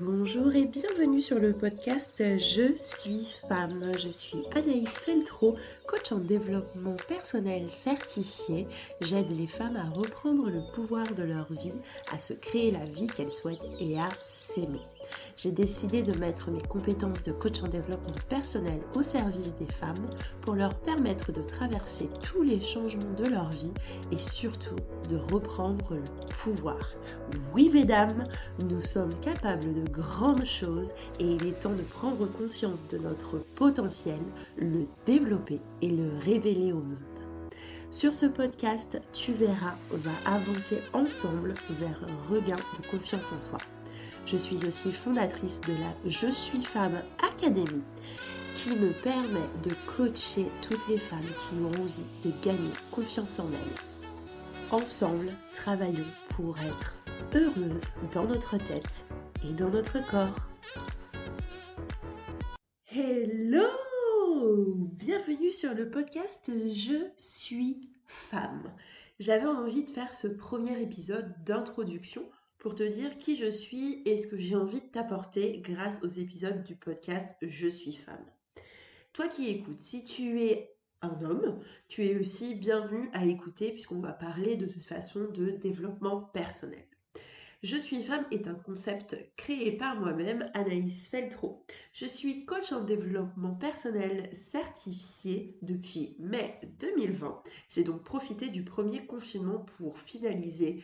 Bonjour et bienvenue sur le podcast Je suis femme. Je suis Anaïs Feltro, coach en développement personnel certifié. J'aide les femmes à reprendre le pouvoir de leur vie, à se créer la vie qu'elles souhaitent et à s'aimer. J'ai décidé de mettre mes compétences de coach en développement personnel au service des femmes pour leur permettre de traverser tous les changements de leur vie et surtout de reprendre le pouvoir. Oui mesdames, nous sommes capables de grandes choses et il est temps de prendre conscience de notre potentiel, le développer et le révéler au monde. Sur ce podcast, tu verras, on va avancer ensemble vers un regain de confiance en soi. Je suis aussi fondatrice de la Je suis femme Academy qui me permet de coacher toutes les femmes qui ont envie de gagner confiance en elles. Ensemble, travaillons pour être heureuses dans notre tête et dans notre corps. Hello! Bienvenue sur le podcast Je suis femme. J'avais envie de faire ce premier épisode d'introduction pour te dire qui je suis et ce que j'ai envie de t'apporter grâce aux épisodes du podcast Je suis femme. Toi qui écoutes, si tu es un homme, tu es aussi bienvenu à écouter puisqu'on va parler de toute façon de développement personnel. Je suis femme est un concept créé par moi-même, Anaïs Feltro. Je suis coach en développement personnel certifié depuis mai 2020. J'ai donc profité du premier confinement pour finaliser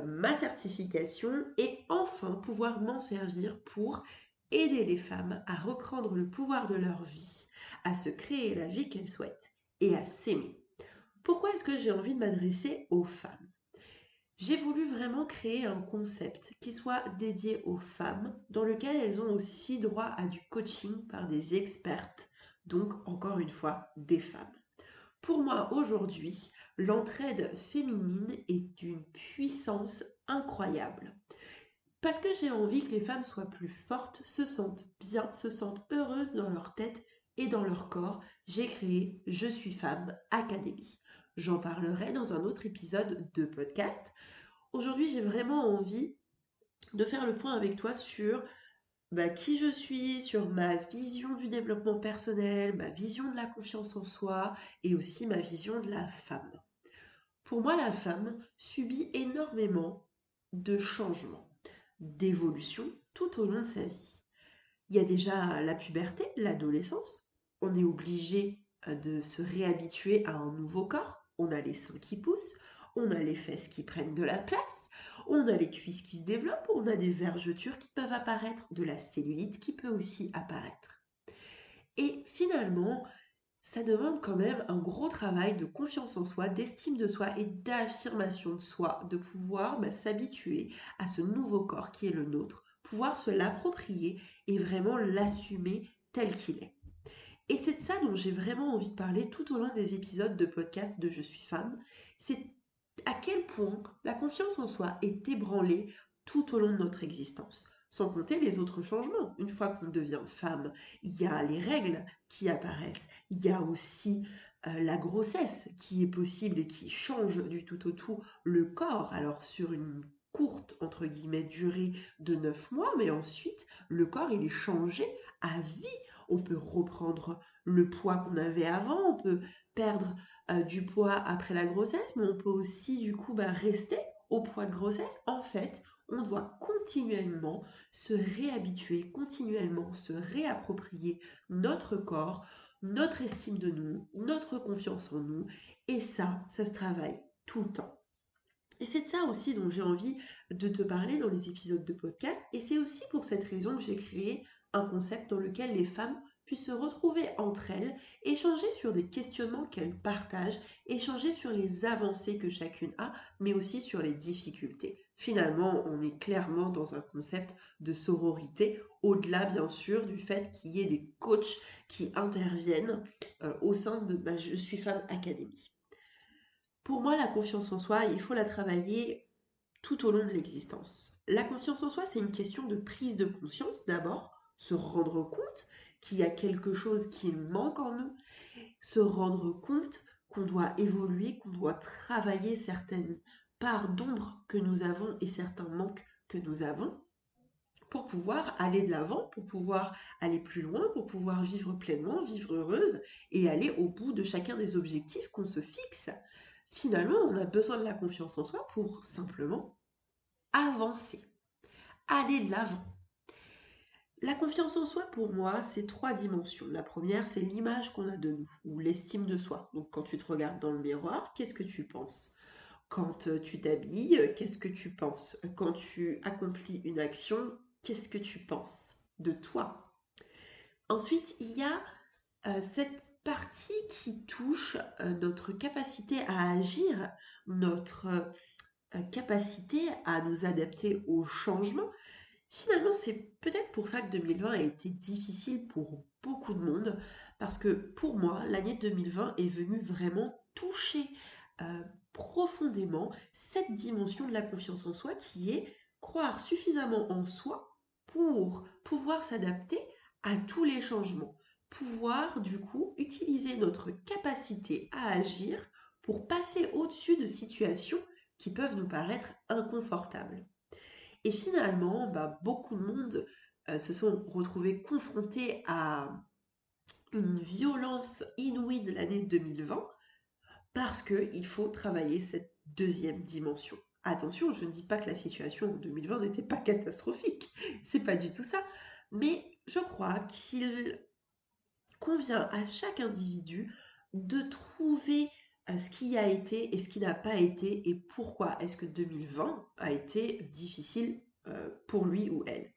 ma certification et enfin pouvoir m'en servir pour aider les femmes à reprendre le pouvoir de leur vie, à se créer la vie qu'elles souhaitent et à s'aimer. Pourquoi est-ce que j'ai envie de m'adresser aux femmes ? J'ai voulu vraiment créer un concept qui soit dédié aux femmes, dans lequel elles ont aussi droit à du coaching par des expertes, donc encore une fois des femmes. Pour moi aujourd'hui, l'entraide féminine est d'une puissance incroyable. Parce que j'ai envie que les femmes soient plus fortes, se sentent bien, se sentent heureuses dans leur tête et dans leur corps, j'ai créé Je suis femme Academy. J'en parlerai dans un autre épisode de podcast. Aujourd'hui, j'ai vraiment envie de faire le point avec toi sur qui je suis, sur ma vision du développement personnel, ma vision de la confiance en soi et aussi ma vision de la femme. Pour moi, la femme subit énormément de changements, d'évolutions tout au long de sa vie. Il y a déjà la puberté, l'adolescence. On est obligé de se réhabituer à un nouveau corps. On a les seins qui poussent, on a les fesses qui prennent de la place, on a les cuisses qui se développent, on a des vergetures qui peuvent apparaître, de la cellulite qui peut aussi apparaître. Et finalement, ça demande quand même un gros travail de confiance en soi, d'estime de soi et d'affirmation de soi, de pouvoir s'habituer à ce nouveau corps qui est le nôtre, pouvoir se l'approprier et vraiment l'assumer tel qu'il est. Et c'est de ça dont j'ai vraiment envie de parler tout au long des épisodes de podcast de Je suis femme. C'est à quel point la confiance en soi est ébranlée tout au long de notre existence. Sans compter les autres changements. Une fois qu'on devient femme, il y a les règles qui apparaissent. Il y a aussi la grossesse qui est possible et qui change du tout au tout le corps. Alors sur une courte, entre guillemets, durée de 9 mois, mais ensuite, le corps, il est changé à vie. On peut reprendre le poids qu'on avait avant, on peut perdre du poids après la grossesse, mais on peut aussi du coup rester au poids de grossesse. En fait, on doit continuellement se réhabituer, continuellement se réapproprier notre corps, notre estime de nous, notre confiance en nous, et ça se travaille tout le temps. Et c'est de ça aussi dont j'ai envie de te parler dans les épisodes de podcast. Et c'est aussi pour cette raison que j'ai créé un concept dans lequel les femmes puissent se retrouver entre elles, échanger sur des questionnements qu'elles partagent, échanger sur les avancées que chacune a, mais aussi sur les difficultés. Finalement, on est clairement dans un concept de sororité, au-delà bien sûr du fait qu'il y ait des coachs qui interviennent au sein de Je suis femme Academy. Pour moi, la confiance en soi, il faut la travailler tout au long de l'existence. La confiance en soi, c'est une question de prise de conscience d'abord, se rendre compte qu'il y a quelque chose qui manque en nous, se rendre compte qu'on doit évoluer, qu'on doit travailler certaines parts d'ombre que nous avons et certains manques que nous avons. pour pouvoir aller de l'avant, pour pouvoir aller plus loin, pour pouvoir vivre pleinement, vivre heureuse et aller au bout de chacun des objectifs qu'on se fixe. Finalement, on a besoin de la confiance en soi pour simplement avancer, aller de l'avant. La confiance en soi, pour moi, c'est trois dimensions. La première, c'est l'image qu'on a de nous, ou l'estime de soi. Donc, quand tu te regardes dans le miroir, qu'est-ce que tu penses? Quand tu t'habilles, qu'est-ce que tu penses? Quand tu accomplis une action, qu'est-ce que tu penses de toi? Ensuite, il y a cette partie qui touche notre capacité à agir, notre capacité à nous adapter au changement. Finalement, c'est peut-être pour ça que 2020 a été difficile pour beaucoup de monde, parce que pour moi, l'année 2020 est venue vraiment toucher euh, profondément cette dimension de la confiance en soi qui est croire suffisamment en soi pour pouvoir s'adapter à tous les changements, pouvoir du coup utiliser notre capacité à agir pour passer au-dessus de situations qui peuvent nous paraître inconfortables. Et finalement, bah, beaucoup de monde se sont retrouvés confrontés à une violence inouïe de l'année 2020 parce qu'il faut travailler cette deuxième dimension. Attention, je ne dis pas que la situation en 2020 n'était pas catastrophique, c'est pas du tout ça, mais je crois qu'il convient à chaque individu de trouver ce qui a été et ce qui n'a pas été et pourquoi est-ce que 2020 a été difficile pour lui ou elle.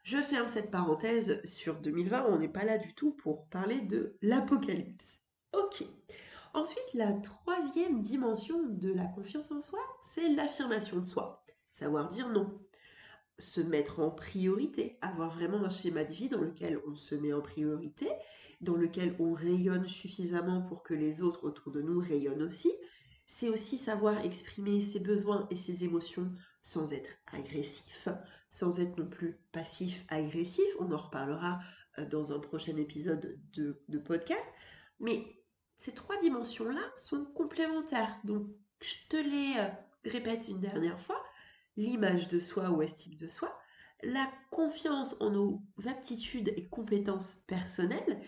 Je ferme cette parenthèse sur 2020, on n'est pas là du tout pour parler de l'apocalypse. Ok. Ensuite, la troisième dimension de la confiance en soi, c'est l'affirmation de soi. Savoir dire non, se mettre en priorité, avoir vraiment un schéma de vie dans lequel on se met en priorité, dans lequel on rayonne suffisamment pour que les autres autour de nous rayonnent aussi. C'est aussi savoir exprimer ses besoins et ses émotions sans être agressif, sans être non plus passif-agressif. On en reparlera dans un prochain épisode de podcast. Mais ces trois dimensions-là sont complémentaires. Donc, je te les répète une dernière fois l'image de soi ou estime de soi, la confiance en nos aptitudes et compétences personnelles,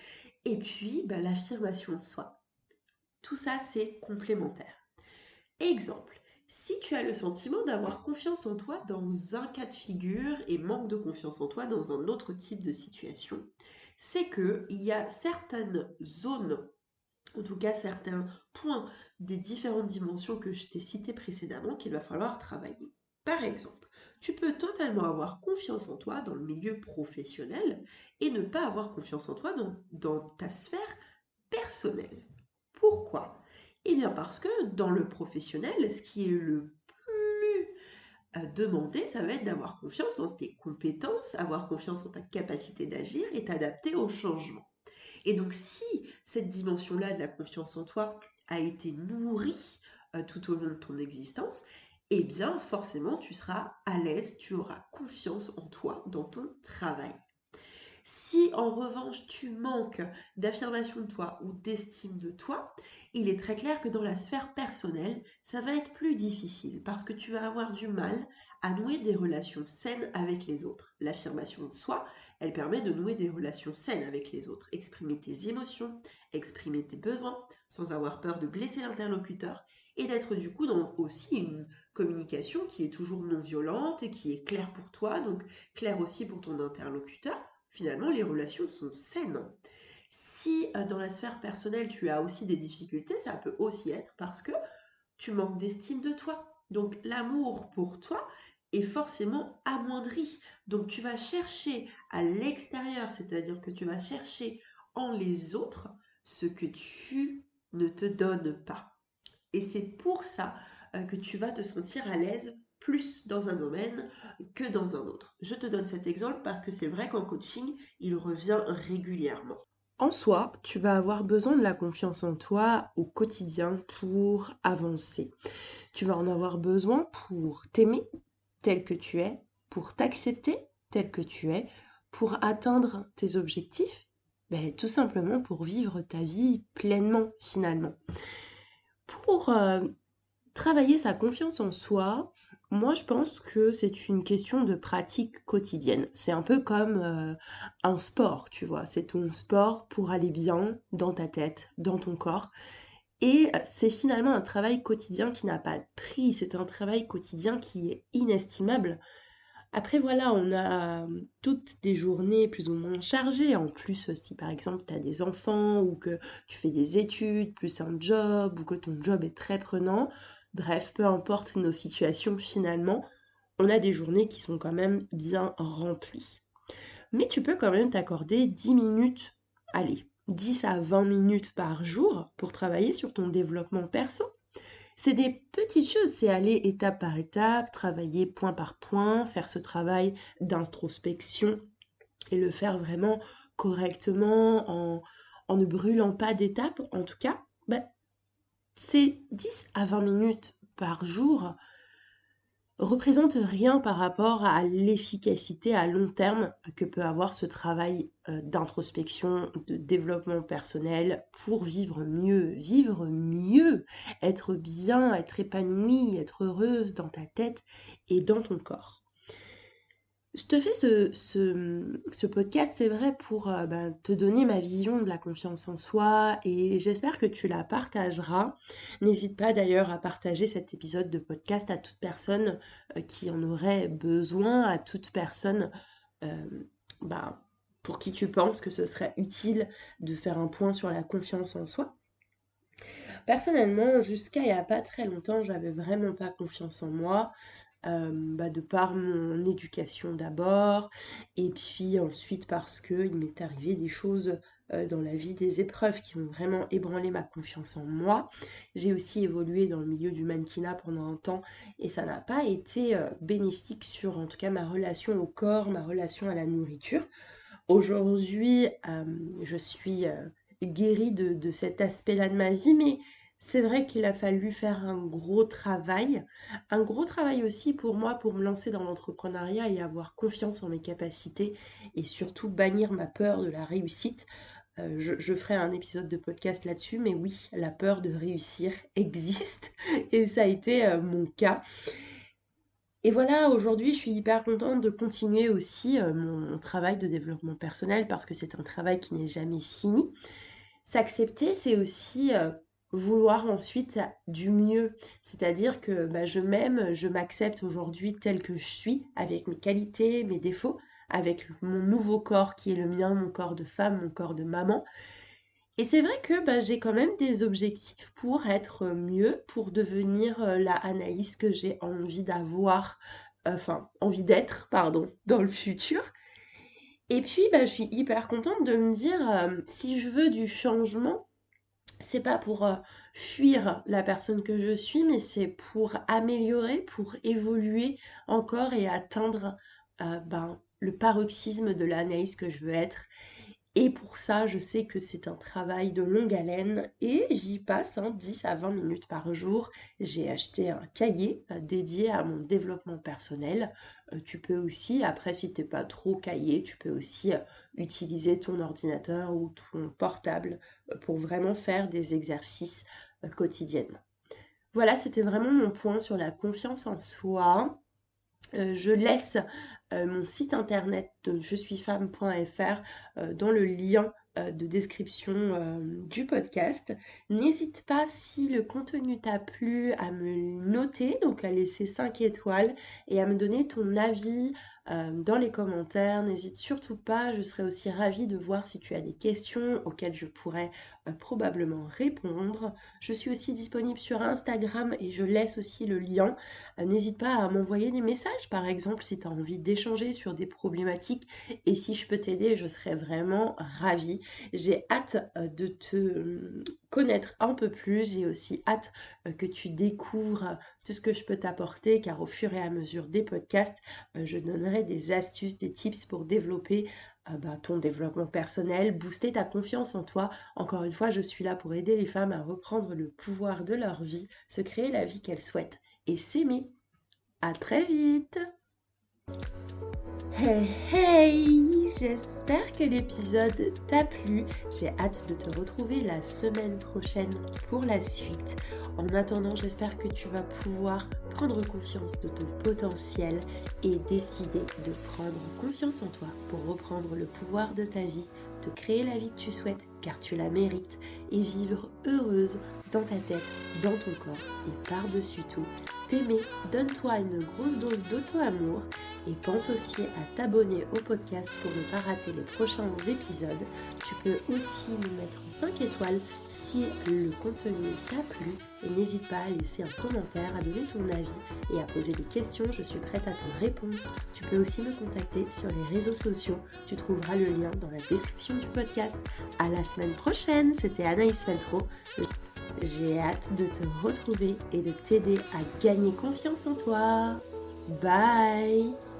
et puis bah, l'affirmation de soi. Tout ça, c'est complémentaire. Exemple, si tu as le sentiment d'avoir confiance en toi dans un cas de figure et manque de confiance en toi dans un autre type de situation, c'est qu'il y a certaines zones, en tout cas certains points des différentes dimensions que je t'ai citées précédemment qu'il va falloir travailler. Par exemple, tu peux totalement avoir confiance en toi dans le milieu professionnel et ne pas avoir confiance en toi dans ta sphère personnelle. Pourquoi? Eh bien parce que dans le professionnel, ce qui est le plus demandé, ça va être d'avoir confiance en tes compétences, avoir confiance en ta capacité d'agir et t'adapter au changement. Et donc, si cette dimension-là de la confiance en toi a été nourrie tout au long de ton existence, eh bien, forcément, tu seras à l'aise, tu auras confiance en toi dans ton travail. Si en revanche tu manques d'affirmation de toi ou d'estime de toi, il est très clair que dans la sphère personnelle, ça va être plus difficile parce que tu vas avoir du mal à nouer des relations saines avec les autres. L'affirmation de soi, elle permet de nouer des relations saines avec les autres, exprimer tes émotions, exprimer tes besoins sans avoir peur de blesser l'interlocuteur et d'être du coup dans aussi une communication qui est toujours non violente et qui est claire pour toi, donc claire aussi pour ton interlocuteur. Finalement, les relations sont saines. Si dans la sphère personnelle, tu as aussi des difficultés, ça peut aussi être parce que tu manques d'estime de toi. Donc l'amour pour toi est forcément amoindri. Donc tu vas chercher à l'extérieur, c'est-à-dire que tu vas chercher en les autres ce que tu ne te donnes pas. Et c'est pour ça que tu vas te sentir à l'aise plus dans un domaine que dans un autre. Je te donne cet exemple parce que c'est vrai qu'en coaching, il revient régulièrement. En soi, tu vas avoir besoin de la confiance en toi au quotidien pour avancer. Tu vas en avoir besoin pour t'aimer tel que tu es, pour t'accepter tel que tu es, pour atteindre tes objectifs, tout simplement pour vivre ta vie pleinement finalement. Pour Travailler sa confiance en soi, moi je pense que c'est une question de pratique quotidienne. C'est un peu comme un sport, tu vois. C'est ton sport pour aller bien dans ta tête, dans ton corps. Et c'est finalement un travail quotidien qui n'a pas de prix. C'est un travail quotidien qui est inestimable. Après, voilà, on a toutes des journées plus ou moins chargées. En plus, si par exemple tu as des enfants ou que tu fais des études, plus un job ou que ton job est très prenant, bref, peu importe nos situations finalement, on a des journées qui sont quand même bien remplies. Mais tu peux quand même t'accorder 10 minutes, allez, 10 à 20 minutes par jour pour travailler sur ton développement perso. C'est des petites choses, c'est aller étape par étape, travailler point par point, faire ce travail d'introspection et le faire vraiment correctement en ne brûlant pas d'étapes. En tout cas, c'est 10 à 20 minutes par jour représente rien par rapport à l'efficacité à long terme que peut avoir ce travail d'introspection, de développement personnel pour vivre mieux, être bien, être épanouie, être heureuse dans ta tête et dans ton corps. Je te fais ce podcast, c'est vrai, pour te donner ma vision de la confiance en soi et j'espère que tu la partageras. N'hésite pas d'ailleurs à partager cet épisode de podcast à toute personne qui en aurait besoin, à toute personne euh, bah, pour qui tu penses que ce serait utile de faire un point sur la confiance en soi. Personnellement, jusqu'à il n'y a pas très longtemps, j'avais vraiment pas confiance en moi de par mon éducation d'abord, et puis ensuite parce qu'il m'est arrivé des choses dans la vie, des épreuves qui ont vraiment ébranlé ma confiance en moi. J'ai aussi évolué dans le milieu du mannequinat pendant un temps et ça n'a pas été bénéfique sur en tout cas ma relation au corps, ma relation à la nourriture. Aujourd'hui, je suis guérie de cet aspect-là de ma vie, mais c'est vrai qu'il a fallu faire un gros travail aussi pour moi, pour me lancer dans l'entrepreneuriat et avoir confiance en mes capacités et surtout bannir ma peur de la réussite. Je ferai un épisode de podcast là-dessus, mais oui, la peur de réussir existe et ça a été mon cas. Et voilà, aujourd'hui, je suis hyper contente de continuer aussi mon travail de développement personnel parce que c'est un travail qui n'est jamais fini. S'accepter, c'est aussi vouloir ensuite du mieux. C'est-à-dire que je m'aime, je m'accepte aujourd'hui telle que je suis, avec mes qualités, mes défauts, avec mon nouveau corps qui est le mien, mon corps de femme, mon corps de maman. Et c'est vrai que j'ai quand même des objectifs pour être mieux, pour devenir la Anaïs que j'ai envie d'avoir, enfin envie d'être, pardon, dans le futur. Et puis je suis hyper contente de me dire, si je veux du changement, c'est pas pour fuir la personne que je suis, mais c'est pour améliorer, pour évoluer encore et atteindre le paroxysme de l'Anaïs que je veux être. Et pour ça, je sais que c'est un travail de longue haleine et j'y passe 10 à 20 minutes par jour. J'ai acheté un cahier dédié à mon développement personnel. Tu peux aussi, après si t'es pas trop cahier, tu peux aussi utiliser ton ordinateur ou ton portable pour vraiment faire des exercices quotidiennement. Voilà, c'était vraiment mon point sur la confiance en soi. Je laisse mon site internet de jesuisfemme.fr dans le lien de description du podcast. N'hésite pas, si le contenu t'a plu, à me noter, donc à laisser 5 étoiles et à me donner ton avis dans les commentaires. N'hésite surtout pas, je serais aussi ravie de voir si tu as des questions auxquelles je pourrais probablement répondre. Je suis aussi disponible sur Instagram et je laisse aussi le lien. N'hésite pas à m'envoyer des messages, par exemple, si tu as envie d'échanger sur des problématiques. Et si je peux t'aider, je serais vraiment ravie. J'ai hâte de te connaître un peu plus. J'ai aussi hâte que tu découvres tout ce que je peux t'apporter, car au fur et à mesure des podcasts, je donnerai des astuces, des tips pour développer ton développement personnel, booster ta confiance en toi. Encore une fois, je suis là pour aider les femmes à reprendre le pouvoir de leur vie, se créer la vie qu'elles souhaitent et s'aimer. À très vite. Hey hey, j'espère que l'épisode t'a plu. J'ai hâte de te retrouver la semaine prochaine pour la suite. En attendant, j'espère que tu vas pouvoir prendre conscience de ton potentiel et décider de prendre confiance en toi pour reprendre le pouvoir de ta vie, te créer la vie que tu souhaites car tu la mérites et vivre heureuse dans ta tête, dans ton corps et par-dessus tout, t'aimer, donne-toi une grosse dose d'auto-amour et pense aussi à t'abonner au podcast pour ne pas rater les prochains épisodes. Tu peux aussi nous mettre 5 étoiles si le contenu t'a plu et n'hésite pas à laisser un commentaire, à donner ton avis et à poser des questions, je suis prête à te répondre. Tu peux aussi me contacter sur les réseaux sociaux, tu trouveras le lien dans la description du podcast. À la semaine prochaine, c'était Anaïs Feltro. J'ai hâte de te retrouver et de t'aider à gagner confiance en toi. Bye!